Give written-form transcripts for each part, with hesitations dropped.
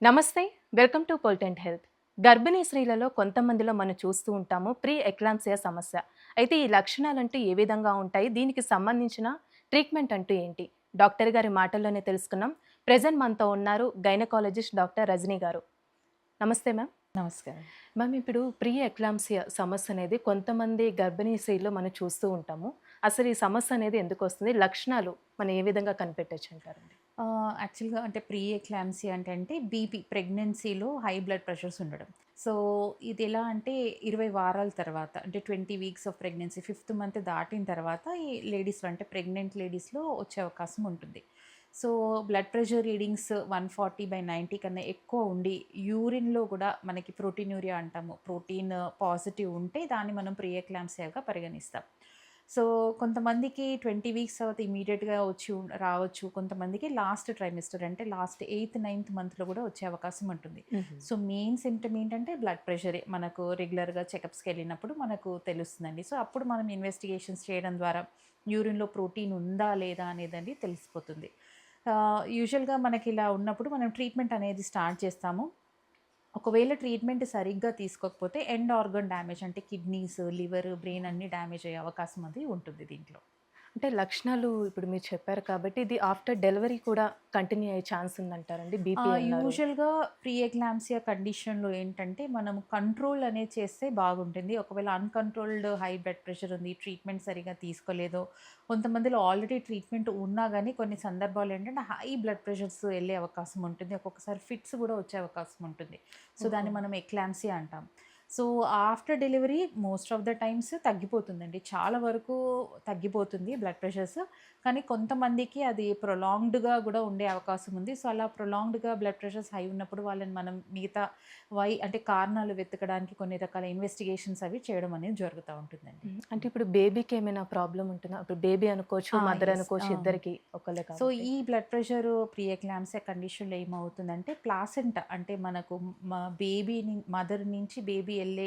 నమస్తే. Welcome to పొలిటెంట్ health. గర్భిణీ స్త్రీలలో కొంతమందిలో మనం చూస్తూ ఉంటాము ప్రీ ఎక్లాంప్సియా సమస్య. అయితే ఈ లక్షణాలంటూ ఏ విధంగా ఉంటాయి? దీనికి సంబంధించిన ట్రీట్మెంట్ అంటూ ఏంటి? డాక్టర్ గారి మాటల్లోనే తెలుసుకుందాం. ప్రెజెంట్ మనతో ఉన్నారు గైనకాలజిస్ట్ డాక్టర్ రజనీ గారు. నమస్తే మ్యామ్. నమస్కారం. మ్యామ్, ఇప్పుడు ప్రీ ఎక్లాంప్సియా సమస్య అనేది కొంతమంది గర్భిణీ స్త్రీల్లో మనం చూస్తూ ఉంటాము. అసలు ఈ సమస్య అనేది ఎందుకొస్తుంది? లక్షణాలు మనం ఏ విధంగా కనిపెట్టొచ్చు అంటారండి? యాక్చువల్‌గా అంటే ప్రీ ఎక్లాంప్సియా అంటే బీపీ ప్రెగ్నెన్సీలో హై బ్లడ్ ప్రెషర్స్ ఉండడం. సో, ఇది ఎలా అంటే 20 వారాల తర్వాత అంటే 20 weeks of pregnancy fifth month దాటిన తర్వాత ఈ లేడీస్‌లో అంటే ప్రెగ్నెంట్ లేడీస్‌లో వచ్చే అవకాశం ఉంటుంది. సో, బ్లడ్ ప్రెషర్ రీడింగ్స్ 140/90 కన్నా ఎక్కువ ఉండి యూరిన్‌లో కూడా మనకి ప్రోటీనూరియా అంటాము. ప్రోటీన్ పాజిటివ్ ఉంటే దాన్ని మనం ప్రీ ఎక్లాంప్సియాగా పరిగణిస్తాం. సో, కొంతమందికి 20 వీక్స్ తర్వాత ఇమ్మీడియేట్‌గా రావచ్చు. కొంతమందికి లాస్ట్ ట్రైమెస్టర్ అంటే లాస్ట్ 8థ్, 9థ్ మంత్‌లో కూడా వచ్చే అవకాశం ఉంటుంది. హుహు. సో, మెయిన్ సింప్టమ్ ఏంటంటే బ్లడ్ ప్రెషరే. మనకు రెగ్యులర్‌గా చెకప్స్‌కెళ్ళినప్పుడు మనకు తెలుస్తుందండి. సో, అప్పుడు మనం ఇన్వెస్టిగేషన్స్ చేయడం ద్వారా యూరిన్‌లో ప్రోటీన్ ఉందా? లేదా? అనేదండి తెలిసిపోతుంది. యూజువల్‌గా మనకిలా ఉన్నప్పుడు మనం ట్రీట్మెంట్ అనేది స్టార్ట్ చేస్తాము. ఒకవేళ ట్రీట్మెంట్ సరిగ్గా తీసుకోకపోతే ఎండ్ ఆర్గన్ డ్యామేజ్ అంటే కిడ్నీస్, లివర్, బ్రెయిన్ అన్నీ డ్యామేజ్ అయ్యే అవకాశం అది ఉంటుంది దీంట్లో. అంటే లక్షణాలు ఇప్పుడు మీరు చెప్పారు కాబట్టి, ఇది ఆఫ్టర్ డెలివరీ కూడా కంటిన్యూ అయ్యే ఛాన్స్ ఉందంటారండి? బీపీ అన్నారు. యూజువల్‌గా ప్రీ ఎక్లాంప్సియా కండిషన్‌లో ఏంటంటే, మనం కంట్రోల్ అనేది చేస్తే బాగుంటుంది. ఒకవేళ అన్‌కంట్రోల్డ్ హై బ్లడ్ ప్రెషర్ ఉంది, ట్రీట్మెంట్ సరిగ్గా తీసుకోలేదో, కొంతమందిలో ఆల్రెడీ ట్రీట్మెంట్ ఉన్నా గానీ కొన్ని సందర్భాల్లో ఏంటంటే, హై బ్లడ్ ప్రెషర్స్ ఎళ్ళే అవకాశం ఉంటుంది. ఒక్కొక్కసారి ఫిట్స్ గూడా వచ్చే అవకాశం ఉంటుంది. సో, ఓహో! దాన్ని మనం ఎక్లాంప్సియా అంటాం. So, after delivery most of the times తగ్గిపోతుందండి. చాలా వరకు తగ్గిపోతుంది బ్లడ్ ప్రెషర్స్. కానీ కొంతమందికి అది ప్రొలాంగ్డ్‌గా గూడా ఉండే అవకాశం ఉంది. సో, అలా ప్రొలాంగ్డ్‌గా బ్లడ్ ప్రెషర్స్ హై ఉన్నప్పుడు వాళ్ళని మనం మిగతా అంటే కారణాలు వెతకడానికి కొన్ని రకాల ఇన్వెస్టిగేషన్స్ అవి చేయడం అనేది జరుగుతా ఉంటుందండి. అంటే ఇప్పుడు బేబీకి ఏమైనా ప్రాబ్లమ్ ఉంటుందా? ఇప్పుడు బేబీ అనుకోవచ్చు, మదర్ యెస్. అనుకోవచ్చు, ఇద్దరికీ ఒకళ్ళే సో, కాబట్టి. ఈ బ్లడ్ ప్రెషరు ప్రీ ఎక్లాంప్సియా కండిషన్‌లో ఏమవుతుందంటే ప్లాసెంటా అంటే మనకు మదర్ నుంచి బేబీ ఎళ్ళే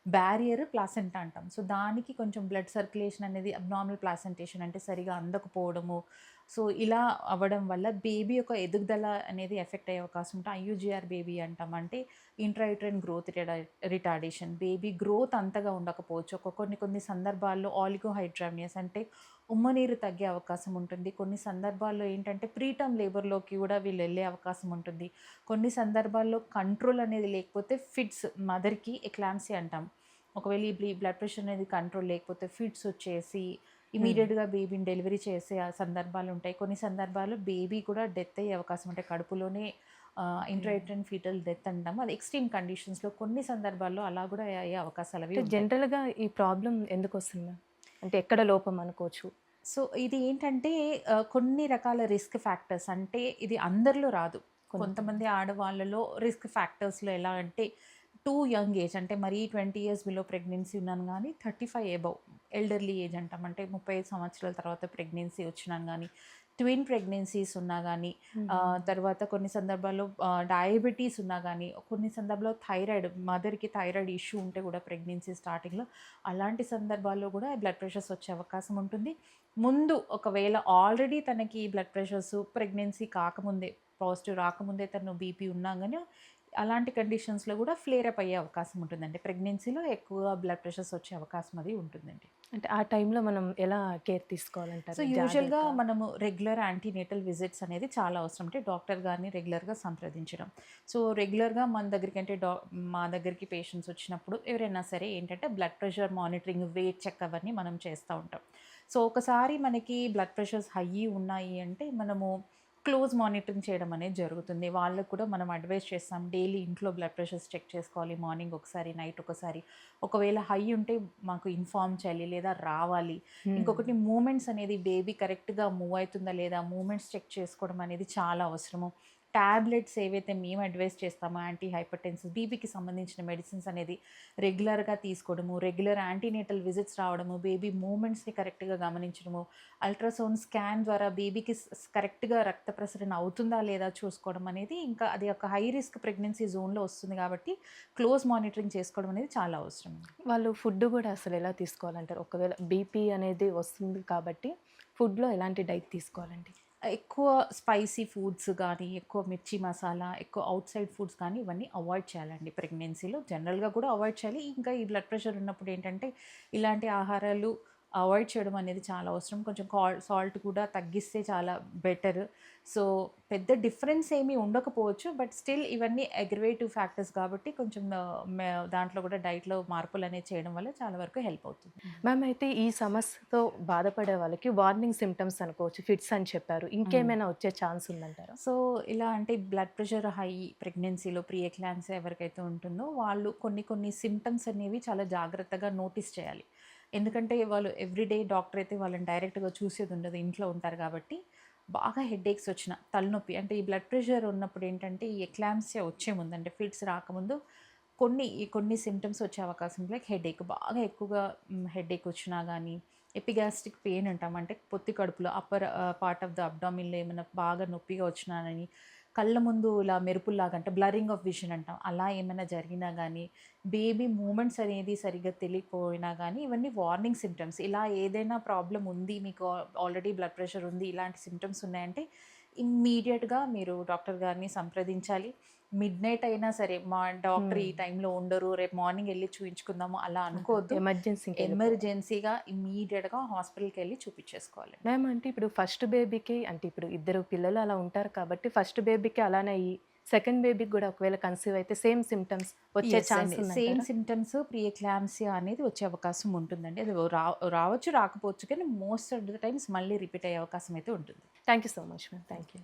బ్యారియర్ ప్లాసెంటా అంటాం. సో, దానికి కొంచెం బ్లడ్ సర్క్యులేషన్ అనేది అబ్నార్మల్ ప్లాసెంటేషన్ అంటే సరిగా అందకపోవడము. సో, ఇలా అవ్వడం వల్ల బేబీ యొక్క ఎదుగుదల అనేది ఎఫెక్ట్ అయ్యే అవకాశం ఉంటే ఐయూజీఆర్ బేబీ అంటాం. అంటే ఇంట్రాయూటరైన్ గ్రోత్ రిటార్డేషన్. బేబీ గ్రోత్ అంతగా ఉండకపోవచ్చు. కొన్ని కొన్ని సందర్భాల్లో ఆలిగోహైడ్రామియస్ అంటే ఉమ్మనీరు తగ్గే అవకాశం ఉంటుంది. కొన్ని సందర్భాల్లో ఏంటంటే ప్రీటర్మ్ లేబర్‌లోకి గూడా వీళ్ళెళ్ళే అవకాశం ఉంటుంది. కొన్ని సందర్భాల్లో కంట్రోల్ అనేది లేకపోతే ఫిట్స్ మదర్‌కి ఎక్లాంప్సియా అంటాం. ఒకవేళ ఈ బ్లడ్ ప్రెషర్ అనేది కంట్రోల్ లేకపోతే ఫిట్స్ వచ్చేసి హ్మ్. ఇమ్మీడియేట్‌గా బేబీని డెలివరీ చేసే సందర్భాలుంటాయి. కొన్ని సందర్భాల్లో బేబీ కూడా డెత్ అయ్యే అవకాశం ఉంటాయి. కడుపులోనే ఓకే. ఇంట్రాయూటరైన్ ఫీటల్ డెత్ అంటాము. అది ఎక్స్‌ట్రీమ్ కండిషన్స్‌లో కొన్ని సందర్భాల్లో అలా గూడా అయ్యే అవకాశాలవి అంటే ఉంటాయి. జనరల్‌గా ఈ ప్రాబ్లమ్ ఎందుకొస్తుంది మ్యామ్? అంటే ఎక్కడ లోపం అనుకోవచ్చు? సో, ఇది ఏంటంటే కొన్ని రకాల రిస్క్ ఫ్యాక్టర్స్ అంటే ఇది అందరిలో రాదు. కొంతమంది. కొంతమంది ఆడవాళ్ళలో రిస్క్ ఫ్యాక్టర్స్‌లో ఎలా అంటే టూ యంగ్ ఏజ్ అంటే మరీ 20 ఇయర్స్ బిలో ప్రెగ్నెన్సీ ఉన్నాను గానీ 35 అబోవ్ ఎల్డర్లీ ఏజ్ అంటాం. అంటే 35 సంవత్సరాల తర్వాత ప్రెగ్నెన్సీ వచ్చినాను గానీ, ట్విన్ ప్రెగ్నెన్సీస్ ఉన్నా గానీ, హుహు. తర్వాత కొన్ని సందర్భాల్లో డయాబెటీస్ ఉన్నా గానీ, కొన్ని సందర్భాల్లో మదర్‌కి థైరాయిడ్ ఇష్యూ ఉంటే గూడా ప్రెగ్నెన్సీ స్టార్టింగ్‌లో అలాంటి సందర్భాల్లో గూడా బ్లడ్ ప్రెషర్స్ వచ్చే అవకాశం ఉంటుంది. ముందు ఒకవేళ ఆల్రెడీ తనకి బ్లడ్ ప్రెషర్స్ ప్రెగ్నెన్సీ కాకముందే, పాజిటివ్ రాకముందే తను బీపీ ఉన్నా గాని, అలాంటి కండిషన్స్‌లో గూడా ఫ్లేర్ అప్ అయ్యే అవకాశం ఉంటుందండి. ప్రెగ్నెన్సీలో ఎక్కువగా బ్లడ్ ప్రెషర్స్ వచ్చే అవకాశం అది ఉంటుందండి. అంటే ఆ టైంలో మనం ఎలా కేర్ సో, తీసుకోవాలంటారు? యూజువల్‌గా జాగ్రత్త. మనము రెగ్యులర్ యాంటీనేటల్ విజిట్స్ అనేది చాలా అవసరం. అంటే డాక్టర్ గారిని రెగ్యులర్‌గా సంప్రదించడం. సో, రెగ్యులర్‌గా మన దగ్గరికి అంటే మా దగ్గరికి పేషెంట్స్ వచ్చినప్పుడు ఎవరైనా సరే ఏంటంటే blood pressure monitoring, weight check అవన్నీ మనం చేస్తా ఉంటాం. సో, ఒకసారి మనకి బ్లడ్ ప్రెషర్స్ హై ఉన్నాయి అంటే మనము క్లోజ్ మానిటరింగ్ చేయడం అనేది జరుగుతుంది. వాళ్ళకి కూడా మనం అడ్వైస్ చేస్తాం. డైలీ ఇంట్లో బ్లడ్ ప్రెషర్స్ చెక్ చేసుకోవాలి. మార్నింగ్ ఒకసారి, నైట్ ఒకసారి. ఒకవేళ హై ఉంటే మాకు ఇన్ఫార్మ్ చేయాలి లేదా రావాలి. హ్మ్. ఇంకొకటి మూమెంట్స్ అనేది బేబీ కరెక్ట్‌గా మూవ్ అయితుందా లేదా, మూమెంట్స్ చెక్ చేసుకోవడం అనేది చాలా అవసరము. టాబ్లెట్స్ ఏవైతే మేము అడ్వైస్ చేస్తామో యాంటీ హైపర్‌టెన్సివ్ బీపీకి సంబంధించిన మెడిసిన్స్ అనేది రెగ్యులర్‌గా తీసుకోవడము, రెగ్యులర్ యాంటీనేటల్ విజిట్స్ రావడము, బేబీ మూవ్‌మెంట్స్‌ని కరెక్ట్‌గా గమనించడము, అల్ట్రాసౌండ్ స్కాన్ ద్వారా బేబీకి కరెక్ట్‌గా రక్త ప్రసరణ అవుతుందా లేదా చూసుకోవడం అనేది ఇంకా అది ఒక హై రిస్క్ ప్రెగ్నెన్సీ జోన్‌లో వస్తుంది కాబట్టి క్లోజ్ మానిటరింగ్ చేసుకోవడం అనేది చాలా అవసరం. వాళ్ళు ఫుడ్ గూడా అసలెలా తీసుకోవాలంటారు? ఒకవేళ బీపీ అనేది వస్తుంది కాబట్టి ఫుడ్‌లో ఎలాంటి డైట్ తీసుకోవాలండి? ఎక్కువ స్పైసీ ఫుడ్స్ గానీ, ఎక్కువ మిర్చి మసాలా, ఎక్కువ ఔట్ సైడ్ ఫుడ్స్ కానీ ఇవన్నీ అవాయిడ్ చేయాలండి ప్రెగ్నెన్సీలో. జనరల్‌గా కూడా అవాయిడ్ చేయాలి. ఇంకా ఈ బ్లడ్ ప్రెషర్ ఉన్నప్పుడు ఏంటంటే, ఇలాంటి ఆహారాలు అవాయిడ్ చేయడం అనేది చాలా అవసరం. కొంచెం సాల్ట్ కూడా తగ్గిస్తే చాలా బెటర్. సో, పెద్ద డిఫరెన్స్ ఏమీ ఉండకపోవచ్చు. బట్ స్టిల్ ఇవన్నీ అగ్రివేటివ్ ఫ్యాక్టర్స్ కాబట్టి కొంచెం దాంట్లో కూడా డైట్‌లో మార్పులనేవి చేయడం వల్ల చాలా వరకు హెల్ప్ అవుతుంది. మ్యామ్ అయితే ఈ సమస్యతో బాధపడే వాళ్ళకి వార్నింగ్ సిమ్టమ్స్ అనుకోవచ్చు. ఫిట్స్ అని చెప్పారు. హ్మ్. ఇంకేమైనా వచ్చే ఛాన్స్ ఉందంటారా? సో, ఇలా అంటే బ్లడ్ ప్రెషర్ హై ప్రెగ్నెన్సీలో ప్రీ ఎక్లాంప్సియా ఎవరికైతే ఉంటుందో వాళ్ళు కొన్ని కొన్ని సిమ్టమ్స్ అనేవి చాలా జాగ్రత్తగా నోటీస్ చేయాలి. ఎందుకంటే వాళ్ళు ఎవ్రీడే డాక్టర్ అయితే వాళ్ళని డైరెక్ట్‌గా చూసేది ఉండదు. ఇంట్లో ఉంటారు కాబట్టి బాగా హెడేక్స్ వచ్చిన, తలనొప్పి అంటే ఈ బ్లడ్ ప్రెషర్ ఉన్నప్పుడు ఏంటంటే ఈ ఎక్లాంప్సియా వచ్చే ముందు అంటే ఫిట్స్ రాకముందు కొన్ని సిమ్టమ్స్ వచ్చే అవకాశం ఉంది. లైక్ హెడేక్ బాగా ఎక్కువగా హెడేక్ వచ్చినా గానీ, ఎపిగాస్ట్రిక్ పెయిన్ అంటాం. అంటే పొత్తి కడుపులో అప్పర్ పార్ట్ ఆఫ్ ద అబ్డామిన్‌లో ఏమైనా బాగా నొప్పిగా వచ్చినానని, కళ్ళ ముందు ఇలా మెరుపుల్లాగా అంటే బ్లరింగ్ ఆఫ్ విజన్ అంటాం. అలా ఏమైనా జరిగినా గానీ, బేబీ మూవ్‌మెంట్స్ అనేది సరిగ్గా తెలియకపోయినా గానీ, ఇవన్నీ వార్నింగ్ సిమ్టమ్స్. ఇలా ఏదైనా ప్రాబ్లమ్ ఉంది, మీకు ఆల్రెడీ బ్లడ్ ప్రెషర్ ఉంది, ఇలాంటి సిమ్టమ్స్ ఉన్నాయంటే ఇమ్మీడియేట్‌గా మీరు డాక్టర్ గారిని సంప్రదించాలి. మిడ్‌నైట్ అయినా సరే, మా డాక్టర్ ఈ హ్మ్. టైంలో ఉండరు, రేపు మార్నింగ్ ఎళ్లి చూయించుకుందాము అలా అనుకోవద్దు. ఎమర్జెన్సీకెళ్ళిపోవాలి. ఎమర్జెన్సీగా ఇమ్మీడియేట్‌గా హాస్పిటల్‌కెళ్ళి చూపిచ్చేసుకోవాలండి. మ్యామ్ అంటే ఇప్పుడు ఫస్ట్ బేబీకి అంటే ఇప్పుడు ఇద్దరు పిల్లలు అలా ఉంటారు కాబట్టి ఫస్ట్ బేబీకి అలానే అయ్యి సెకండ్ బేబీకి గూడా ఒకవేళ కన్సీవ్ అయితే సేమ్ సిమ్టమ్స్ వచ్చే యెస్ ఛాన్స్ అండి. సేమ్ ఉందంటారా? సింప్టమ్స్ ప్రీ ఎక్లాంప్సియా అనేది వచ్చే అవకాశం ఉంటుందండి. అది రావచ్చు, రాకపోవచ్చు కానీ మోస్ట్ ఆఫ్ ద టైమ్స్ మళ్ళీ రిపీట్ అయ్యే అవకాశం అయితే ఉంటుంది. Thank you so much ma'am. Thank you.